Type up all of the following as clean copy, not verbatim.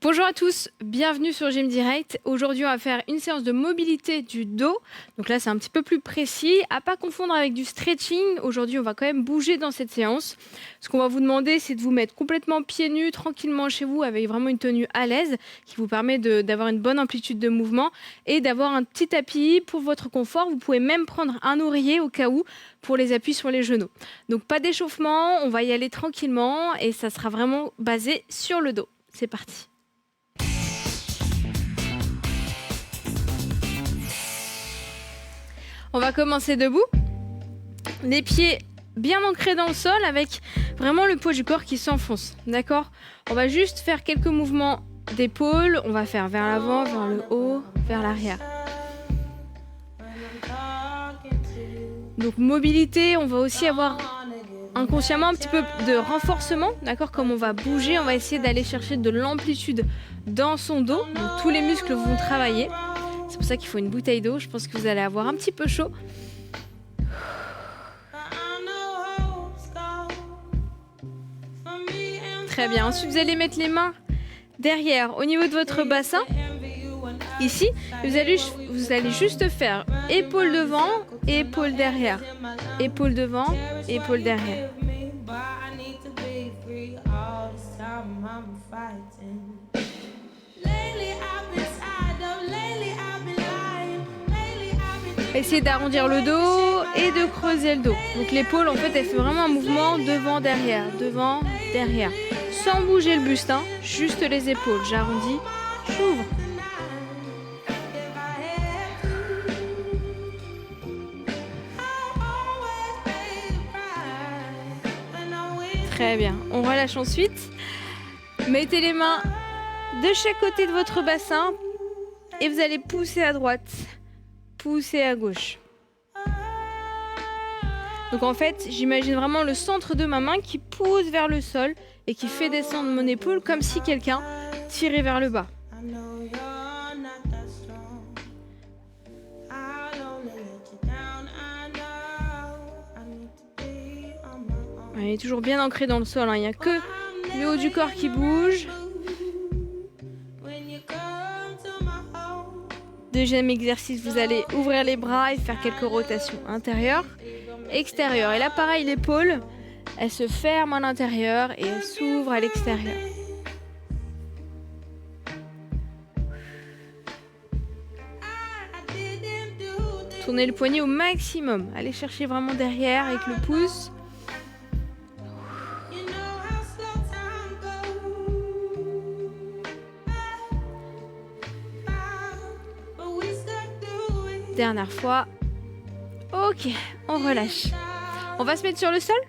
Bonjour à tous, bienvenue sur Gym Direct. Aujourd'hui, on va faire une séance de mobilité du dos. Donc là, c'est un petit peu plus précis. À pas confondre avec du stretching. Aujourd'hui, on va quand même bouger dans cette séance. Ce qu'on va vous demander, c'est de vous mettre complètement pieds nus, tranquillement chez vous, avec vraiment une tenue à l'aise, qui vous permet d'avoir une bonne amplitude de mouvement et d'avoir un petit tapis pour votre confort. Vous pouvez même prendre un oreiller au cas où pour les appuis sur les genoux. Donc pas d'échauffement, on va y aller tranquillement et ça sera vraiment basé sur le dos. C'est parti. On va commencer debout, les pieds bien ancrés dans le sol avec vraiment le poids du corps qui s'enfonce, d'accord? On va juste faire quelques mouvements d'épaule, on va faire vers l'avant, vers le haut, vers l'arrière. Donc mobilité, on va aussi avoir inconsciemment un petit peu de renforcement, d'accord? Comme on va bouger, on va essayer d'aller chercher de l'amplitude dans son dos, donc tous les muscles vont travailler. C'est pour ça qu'il faut une bouteille d'eau. Je pense que vous allez avoir un petit peu chaud. Très bien. Ensuite, vous allez mettre les mains derrière, au niveau de votre bassin. Ici, vous allez juste faire épaule devant et épaule derrière. Épaule devant, épaule derrière. Essayez d'arrondir le dos et de creuser le dos. Donc l'épaule, en fait, elle fait vraiment un mouvement devant, derrière, sans bouger le buste, hein, juste les épaules. J'arrondis, j'ouvre. Très bien. On relâche ensuite. Mettez les mains de chaque côté de votre bassin et vous allez pousser à droite. Pousser à gauche. Donc en fait, j'imagine vraiment le centre de ma main qui pousse vers le sol et qui fait descendre mon épaule comme si quelqu'un tirait vers le bas. Elle est toujours bien ancrée dans le sol, hein. Il n'y a que le haut du corps qui bouge. Deuxième exercice, vous allez ouvrir les bras et faire quelques rotations intérieures, extérieures. Et là, pareil, l'épaule, elle se ferme à l'intérieur et elle s'ouvre à l'extérieur. Tournez le poignet au maximum. Allez chercher vraiment derrière avec le pouce. Dernière fois. Ok, on relâche. On va se mettre sur le sol.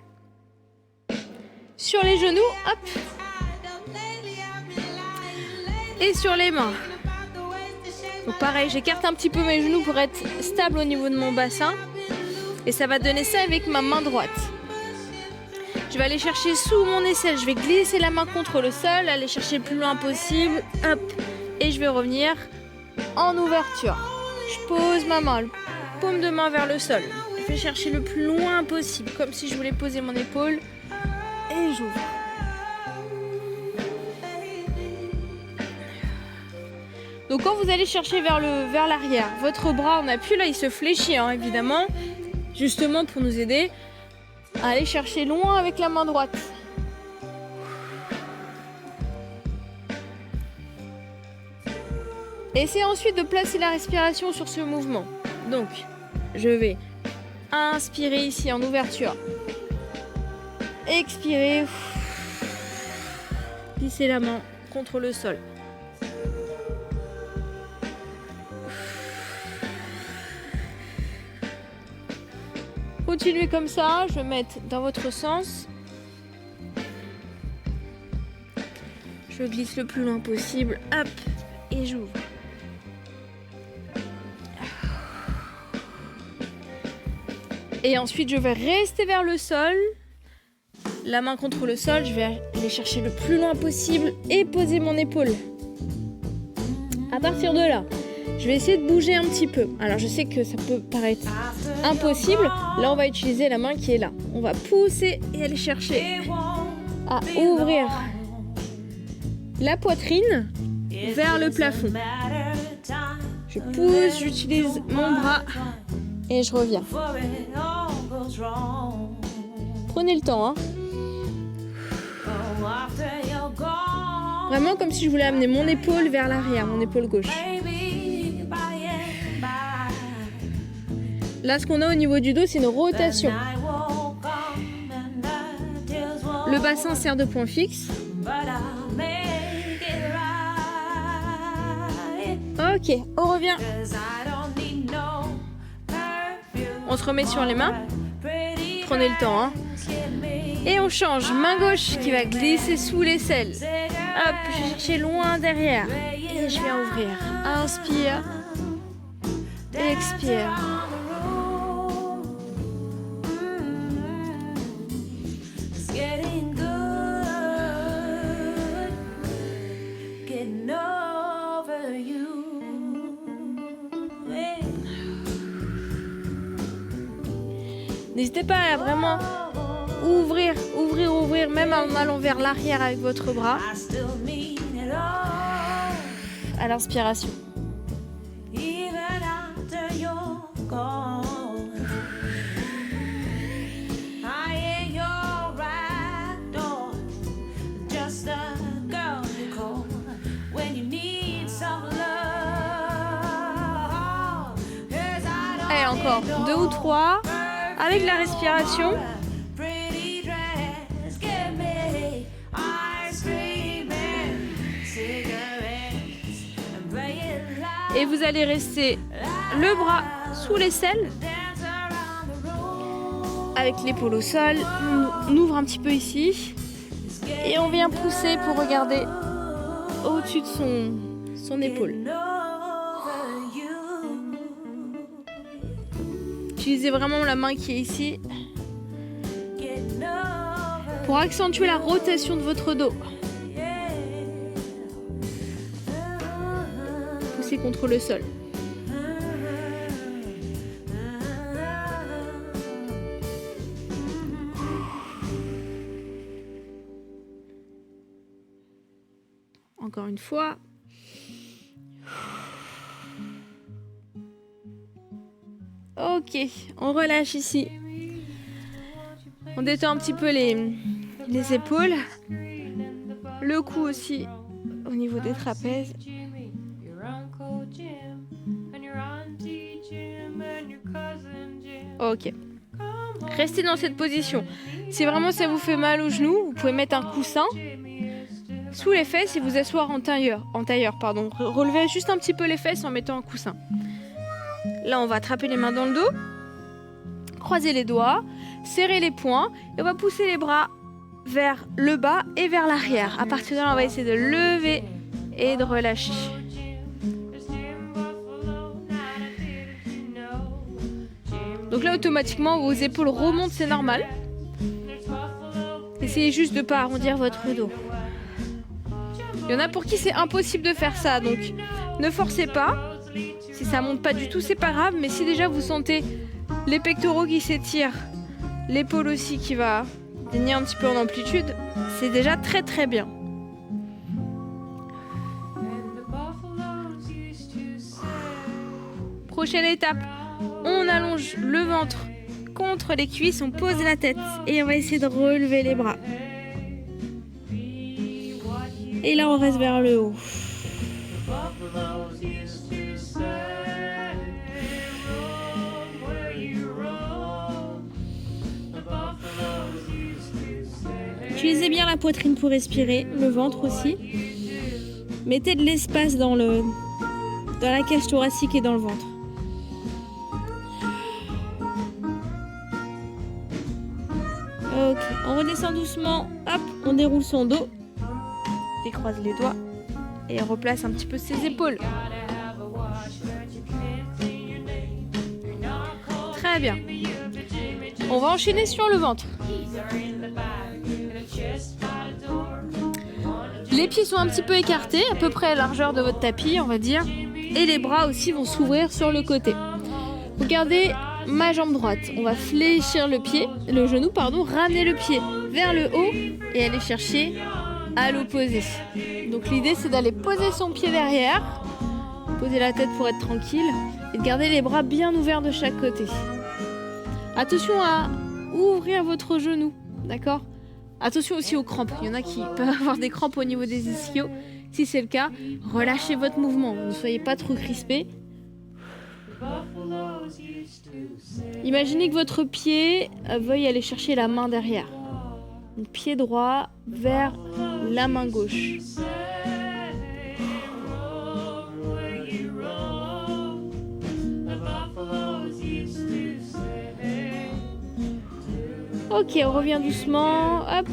Sur les genoux, hop. Et sur les mains. Donc pareil, j'écarte un petit peu mes genoux pour être stable au niveau de mon bassin. Et ça va donner ça avec ma main droite. Je vais aller chercher sous mon aisselle. Je vais glisser la main contre le sol, aller chercher le plus loin possible. Hop. Et je vais revenir en ouverture. Je pose ma main, paume de main vers le sol. Je vais chercher le plus loin possible, comme si je voulais poser mon épaule. Et j'ouvre. Donc quand vous allez chercher vers l'arrière, votre bras en appui, là, il se fléchit, hein, évidemment. Justement pour nous aider à aller chercher loin avec la main droite. Essayez ensuite de placer la respiration sur ce mouvement. Donc, je vais inspirer ici en ouverture. Expirer. Glisser la main contre le sol. Continuez comme ça. Je vais mettre dans votre sens. Je glisse le plus loin possible. Hop. Et j'ouvre. Et ensuite, je vais rester vers le sol. La main contre le sol, je vais aller chercher le plus loin possible et poser mon épaule. À partir de là, je vais essayer de bouger un petit peu. Alors, je sais que ça peut paraître impossible. Là, on va utiliser la main qui est là. On va pousser et aller chercher à ouvrir la poitrine vers le plafond. Je pousse, j'utilise mon bras et je reviens. Prenez le temps, hein. Vraiment comme si je voulais amener mon épaule vers l'arrière, mon épaule gauche. Là, ce qu'on a au niveau du dos, c'est une rotation. Le bassin sert de point fixe. Ok, on revient. On se remet sur les mains. Prenez le temps, hein. Et on change. Main gauche qui va glisser sous l'aisselle. Hop, je vais chercher loin derrière. Et je viens ouvrir. Inspire. Expire. N'hésitez pas à vraiment ouvrir, même en allant vers l'arrière avec votre bras. À l'inspiration. Allez, encore 2 ou 3. Avec la respiration. Et vous allez rester le bras sous l'aisselle. Avec l'épaule au sol. On ouvre un petit peu ici. Et on vient pousser pour regarder au-dessus de son épaule. Utilisez vraiment la main qui est ici pour accentuer la rotation de votre dos. Poussez contre le sol. Encore une fois. Ok, on relâche ici. On détend un petit peu les épaules. Le cou aussi au niveau des trapèzes. Ok. Restez dans cette position. Si vraiment ça vous fait mal aux genoux, vous pouvez mettre un coussin sous les fesses et vous asseoir en tailleur. Relevez juste un petit peu les fesses en mettant un coussin. Là, on va attraper les mains dans le dos, croiser les doigts, serrer les poings et on va pousser les bras vers le bas et vers l'arrière. À partir de là, on va essayer de lever et de relâcher. Donc là, automatiquement, vos épaules remontent, c'est normal. Essayez juste de ne pas arrondir votre dos. Il y en a pour qui c'est impossible de faire ça, donc ne forcez pas. Si ça monte pas du tout, c'est pas grave, mais si déjà vous sentez les pectoraux qui s'étirent, l'épaule aussi qui va gagner un petit peu en amplitude, c'est déjà très très bien. Prochaine étape, on allonge le ventre contre les cuisses, on pose la tête et on va essayer de relever les bras. Et là, on reste vers le haut. Utilisez bien la poitrine pour respirer, le ventre aussi. Mettez de l'espace dans la cage thoracique et dans le ventre. Ok, on redescend doucement, hop, on déroule son dos, décroise les doigts et on replace un petit peu ses épaules. Très bien. On va enchaîner sur le ventre. Les pieds sont un petit peu écartés, à peu près à la largeur de votre tapis, on va dire. Et les bras aussi vont s'ouvrir sur le côté. Regardez ma jambe droite. On va fléchir le genou, ramener le pied vers le haut et aller chercher à l'opposé. Donc l'idée c'est d'aller poser son pied derrière, poser la tête pour être tranquille et de garder les bras bien ouverts de chaque côté. Attention à ouvrir votre genou, d'accord ? Attention aussi aux crampes, il y en a qui peuvent avoir des crampes au niveau des ischios. Si c'est le cas, relâchez votre mouvement, ne soyez pas trop crispés. Imaginez que votre pied veuille aller chercher la main derrière. Donc, pied droit vers la main gauche. Ok, on revient doucement. Hop,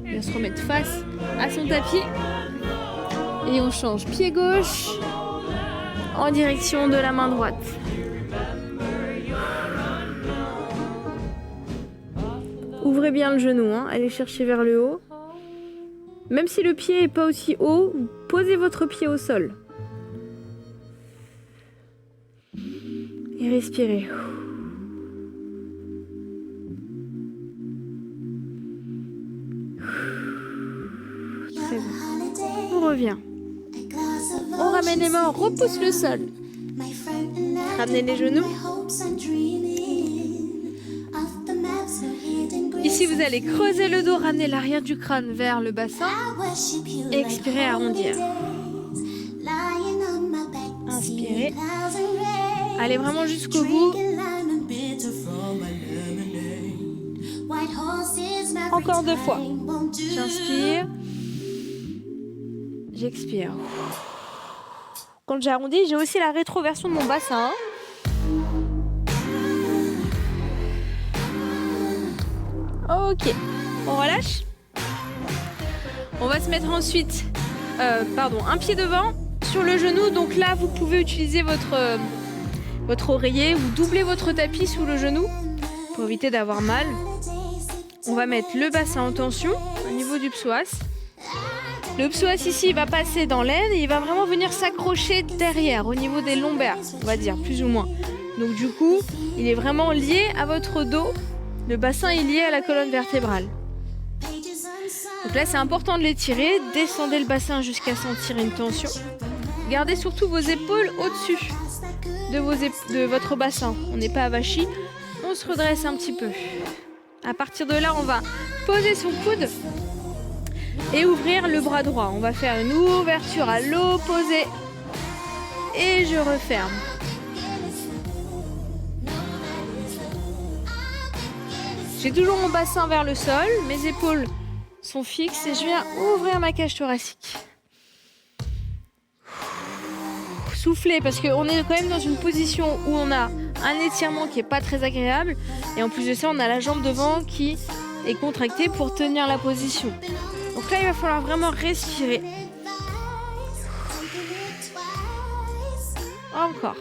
on va se remettre face à son tapis. Et on change pied gauche en direction de la main droite. Ouvrez bien le genou, hein. Allez chercher vers le haut. Même si le pied n'est pas aussi haut, posez votre pied au sol. Et respirez. Très bien. On revient. On ramène les mains, on repousse le sol. Ramenez les genoux. Ici, vous allez creuser le dos, ramener l'arrière du crâne vers le bassin. Expirez, arrondir. Inspirez. Allez vraiment jusqu'au bout. Encore 2 fois. J'inspire. J'expire. Quand j'arrondis, j'ai aussi la rétroversion de mon bassin. Ok, on relâche. On va se mettre ensuite un pied devant sur le genou. Donc là, vous pouvez utiliser votre oreiller ou doubler votre tapis sous le genou pour éviter d'avoir mal. On va mettre le bassin en tension au niveau du psoas. Le psoas ici va passer dans l'aine et il va vraiment venir s'accrocher derrière, au niveau des lombaires, on va dire, plus ou moins. Donc du coup, il est vraiment lié à votre dos. Le bassin est lié à la colonne vertébrale. Donc là, c'est important de l'étirer. Descendez le bassin jusqu'à sentir une tension. Gardez surtout vos épaules au-dessus de votre bassin. On n'est pas avachi. On se redresse un petit peu. À partir de là, on va poser son coude et ouvrir le bras droit. On va faire une ouverture à l'opposé. Et je referme. J'ai toujours mon bassin vers le sol, mes épaules sont fixes et je viens ouvrir ma cage thoracique. Soufflez parce qu'on est quand même dans une position où on a un étirement qui n'est pas très agréable et en plus de ça, on a la jambe devant qui est contractée pour tenir la position. Donc là, il va falloir vraiment respirer. Encore.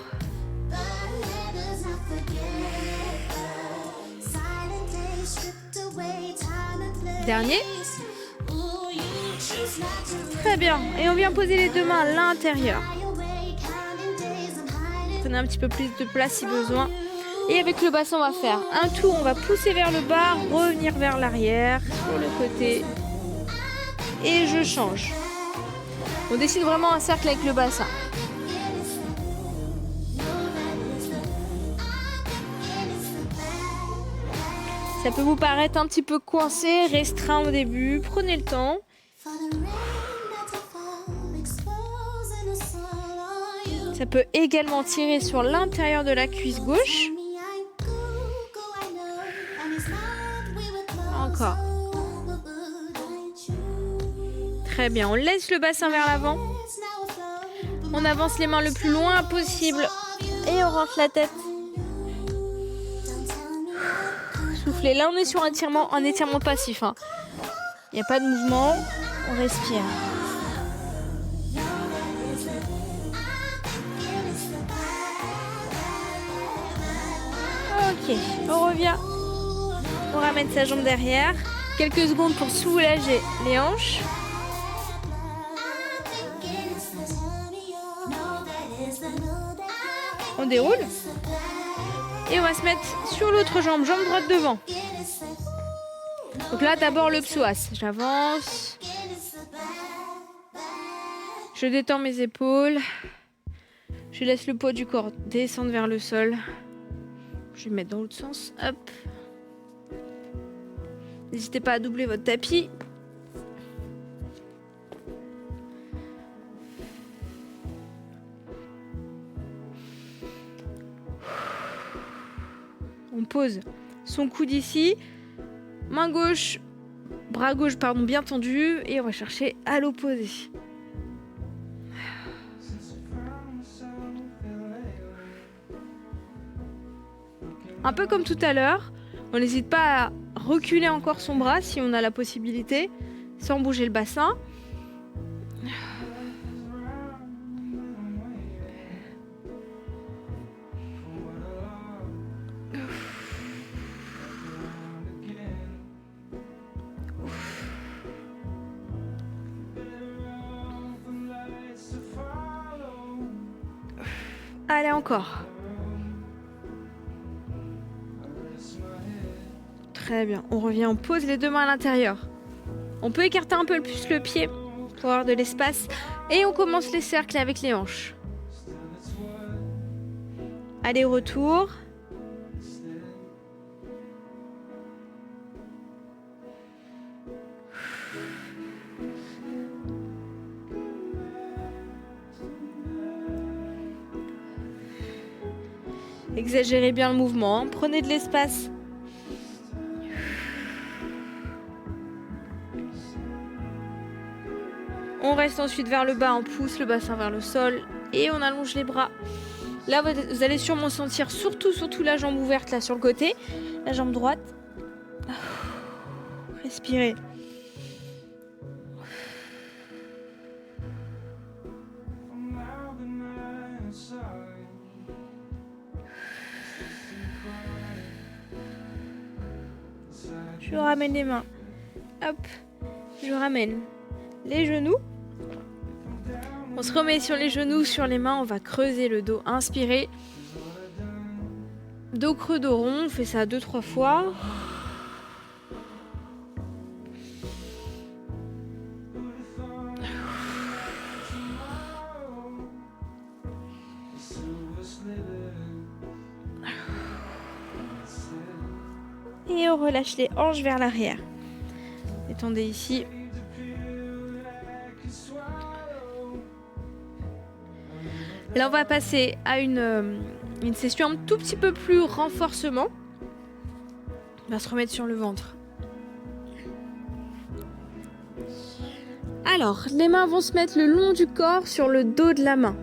Dernier. Très bien. Et on vient poser les 2 mains à l'intérieur. Prenez un petit peu plus de place si besoin. Et avec le bassin, on va faire un tour. On va pousser vers le bas, revenir vers l'arrière, sur le côté. Et je change. On dessine vraiment un cercle avec le bassin. Ça peut vous paraître un petit peu coincé, restreint au début. Prenez le temps. Ça peut également tirer sur l'intérieur de la cuisse gauche. Encore. Très bien, on laisse le bassin vers l'avant. On avance les mains le plus loin possible. Et on rentre la tête. Soufflez. Là, on est sur un étirement passif. Il n'y a pas de mouvement. On respire. Ok, on revient. On ramène sa jambe derrière. Quelques secondes pour soulager les hanches. On déroule. Et on va se mettre sur l'autre jambe, jambe droite devant. Donc là, d'abord le psoas. J'avance. Je détends mes épaules. Je laisse le poids du corps descendre vers le sol. Je vais me mettre dans l'autre sens. Hop. N'hésitez pas à doubler votre tapis. On pose son coude ici. Main gauche, bras gauche, pardon, bien tendu. Et on va chercher à l'opposé. Un peu comme tout à l'heure, on n'hésite pas à reculer encore son bras si on a la possibilité, sans bouger le bassin. Allez, encore. Très bien. On revient, on pose les deux mains à l'intérieur. On peut écarter un peu plus le pied pour avoir de l'espace. Et on commence les cercles avec les hanches. Allez, retour. Exagérez bien le mouvement, hein. Prenez de l'espace. On reste ensuite vers le bas, on pousse le bassin vers le sol et on allonge les bras. Là, vous allez sûrement sentir surtout la jambe ouverte là sur le côté, la jambe droite. Respirez. Je ramène les mains. Hop, je ramène les genoux. On se remet sur les genoux, sur les mains, on va creuser le dos. Inspirez. Dos creux, dos rond, on fait ça 2-3 fois. Et on relâche les hanches vers l'arrière. Détendez ici. Là, on va passer à une session un tout petit peu plus renforcement. On va se remettre sur le ventre. Alors, les mains vont se mettre le long du corps sur le dos de la main.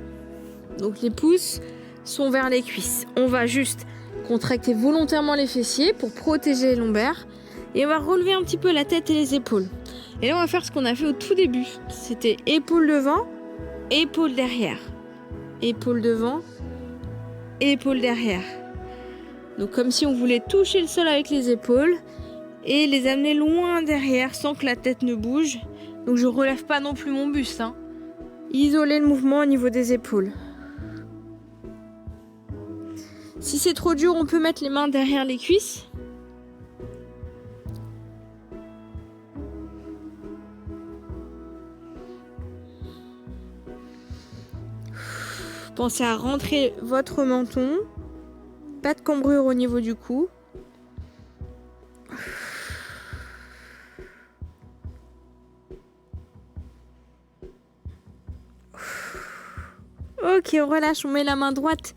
Donc, les pouces sont vers les cuisses. On va juste contracter volontairement les fessiers pour protéger les lombaires. Et on va relever un petit peu la tête et les épaules. Et là, on va faire ce qu'on a fait au tout début. C'était épaules devant, épaules derrière. Épaules devant, épaules derrière. Donc comme si on voulait toucher le sol avec les épaules et les amener loin derrière sans que la tête ne bouge. Donc je relève pas non plus mon buste. Isoler le mouvement au niveau des épaules. Si c'est trop dur, on peut mettre les mains derrière les cuisses. Pensez à rentrer votre menton. Pas de cambrure au niveau du cou. Ok, on relâche. On met la main droite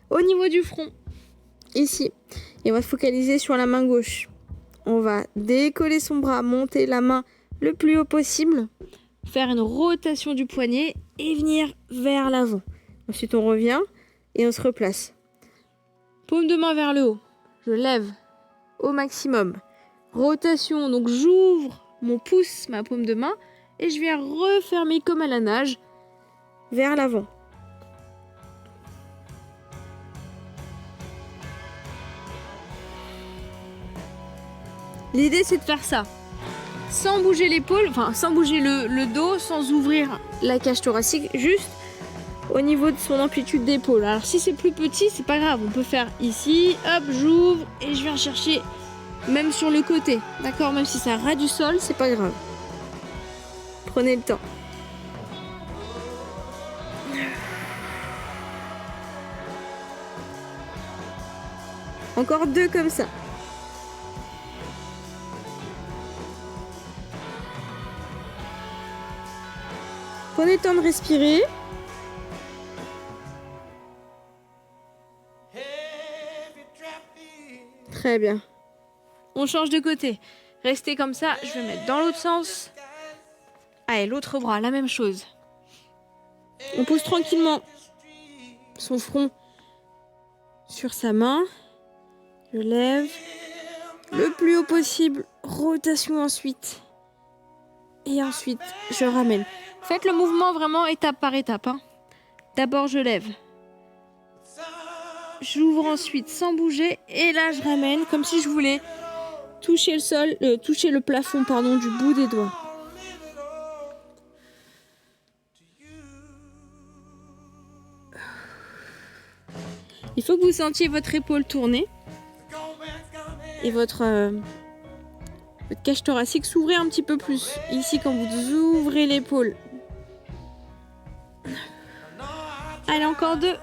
au niveau du front. Ici. Et on va se focaliser sur la main gauche. On va décoller son bras, monter la main le plus haut possible. Faire une rotation du poignet et venir vers l'avant. Ensuite, on revient et on se replace. Paume de main vers le haut. Je lève au maximum. Rotation, donc j'ouvre mon pouce, ma paume de main, et je viens refermer comme à la nage vers l'avant. L'idée, c'est de faire ça sans bouger l'épaule, enfin sans bouger le dos, sans ouvrir la cage thoracique, juste au niveau de son amplitude d'épaule. Alors si c'est plus petit, c'est pas grave, on peut faire ici, hop, j'ouvre et je viens chercher même sur le côté, d'accord, même si ça ras du sol, c'est pas grave. Prenez le temps. Encore 2 comme ça. Prenez le temps de respirer. Très bien. On change de côté. Restez comme ça. Je vais mettre dans l'autre sens. Allez, l'autre bras, la même chose. On pose tranquillement son front sur sa main. Je lève le plus haut possible. Rotation ensuite. Et ensuite, je ramène. Faites le mouvement vraiment étape par étape. D'abord, je lève. J'ouvre ensuite sans bouger. Et là, je ramène comme si je voulais toucher le sol, toucher le plafond, pardon, du bout des doigts. Il faut que vous sentiez votre épaule tourner et votre cage thoracique s'ouvrir un petit peu plus. Ici, quand vous ouvrez l'épaule. Allez, encore 2.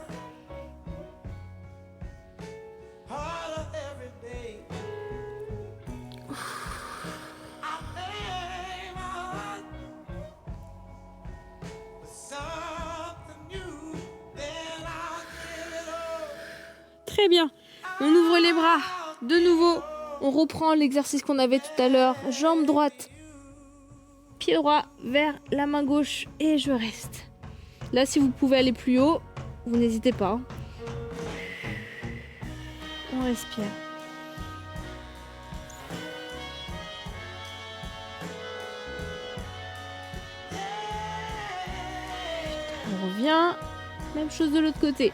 Très bien. On ouvre les bras. De nouveau, on reprend l'exercice qu'on avait tout à l'heure. Jambe droite, pied droit vers la main gauche et je reste. Là, si vous pouvez aller plus haut, vous n'hésitez pas. On respire. On revient. Même chose de l'autre côté.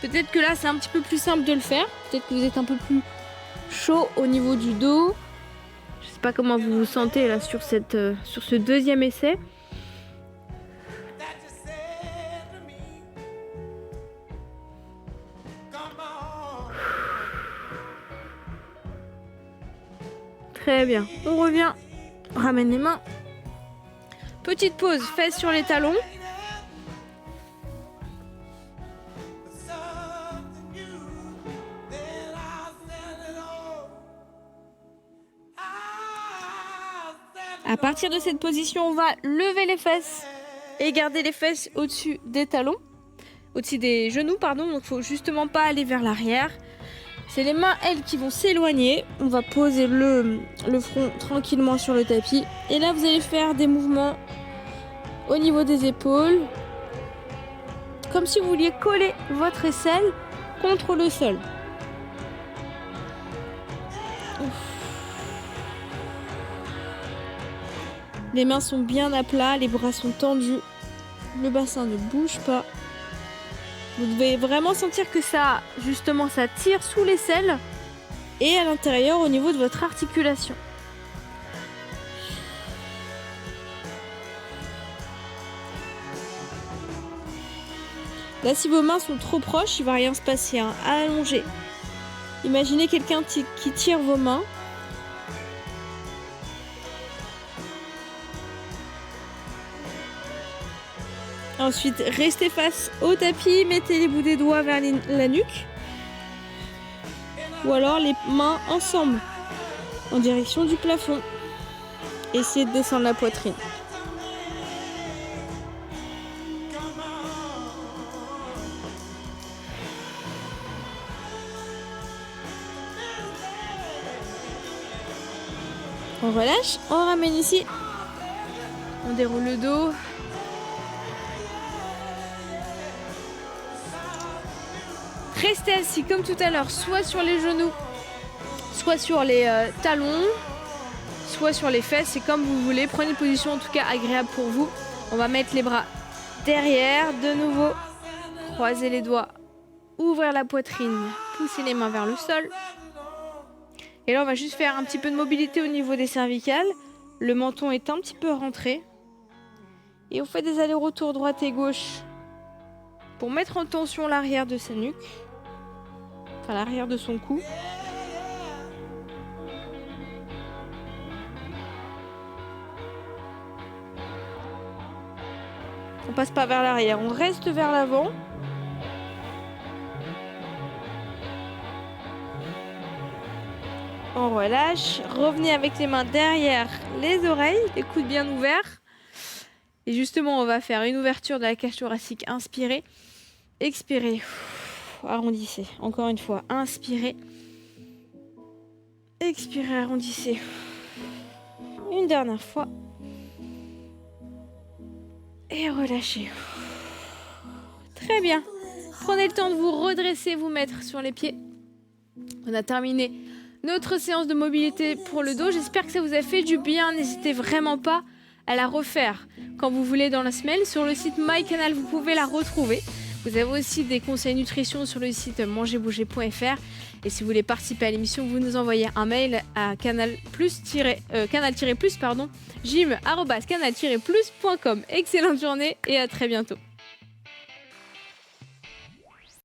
Peut-être que là, c'est un petit peu plus simple de le faire. Peut-être que vous êtes un peu plus chaud au niveau du dos. Je ne sais pas comment vous vous sentez là sur ce deuxième essai. Très bien. On revient. On ramène les mains. Petite pause. Fesses sur les talons. À partir de cette position, on va lever les fesses et garder les fesses au-dessus des talons, au-dessus des genoux, pardon. Donc, il ne faut justement pas aller vers l'arrière. C'est les mains, elles, qui vont s'éloigner. On va poser le front tranquillement sur le tapis. Et là, vous allez faire des mouvements au niveau des épaules, comme si vous vouliez coller votre aisselle contre le sol. Ouf. Les mains sont bien à plat, les bras sont tendus, le bassin ne bouge pas. Vous devez vraiment sentir que ça tire sous l'aisselle et à l'intérieur au niveau de votre articulation. Là, si vos mains sont trop proches, il ne va rien se passer. Allongez. Imaginez quelqu'un qui tire vos mains. Ensuite, restez face au tapis, mettez les bouts des doigts vers la nuque. Ou alors les mains ensemble, en direction du plafond. Essayez de descendre la poitrine. On relâche, on ramène ici. On déroule le dos. Restez assis comme tout à l'heure, soit sur les genoux, soit sur les talons, soit sur les fesses, c'est comme vous voulez. Prenez une position en tout cas agréable pour vous. On va mettre les bras derrière, de nouveau, croiser les doigts, ouvrir la poitrine, pousser les mains vers le sol. Et là, on va juste faire un petit peu de mobilité au niveau des cervicales. Le menton est un petit peu rentré. Et on fait des allers-retours droite et gauche pour mettre en tension l'arrière de sa nuque. Enfin, l'arrière de son cou. On passe pas vers l'arrière, on reste vers l'avant. On relâche. Revenez avec les mains derrière les oreilles, les coudes bien ouverts. Et justement, on va faire une ouverture de la cage thoracique. Inspirez. Expirez. Arrondissez. Encore une fois. Inspirez. Expirez, arrondissez. Une dernière fois. Et relâchez. Très bien. Prenez le temps de vous redresser, vous mettre sur les pieds. On a terminé notre séance de mobilité pour le dos. J'espère que ça vous a fait du bien. N'hésitez vraiment pas à la refaire quand vous voulez dans la semaine. Sur le site MyCanal, vous pouvez la retrouver. Vous avez aussi des conseils nutrition sur le site mangerbouger.fr. Et si vous voulez participer à l'émission, vous nous envoyez un mail à canal-plus, gym@canal-plus.com. Excellente journée et à très bientôt.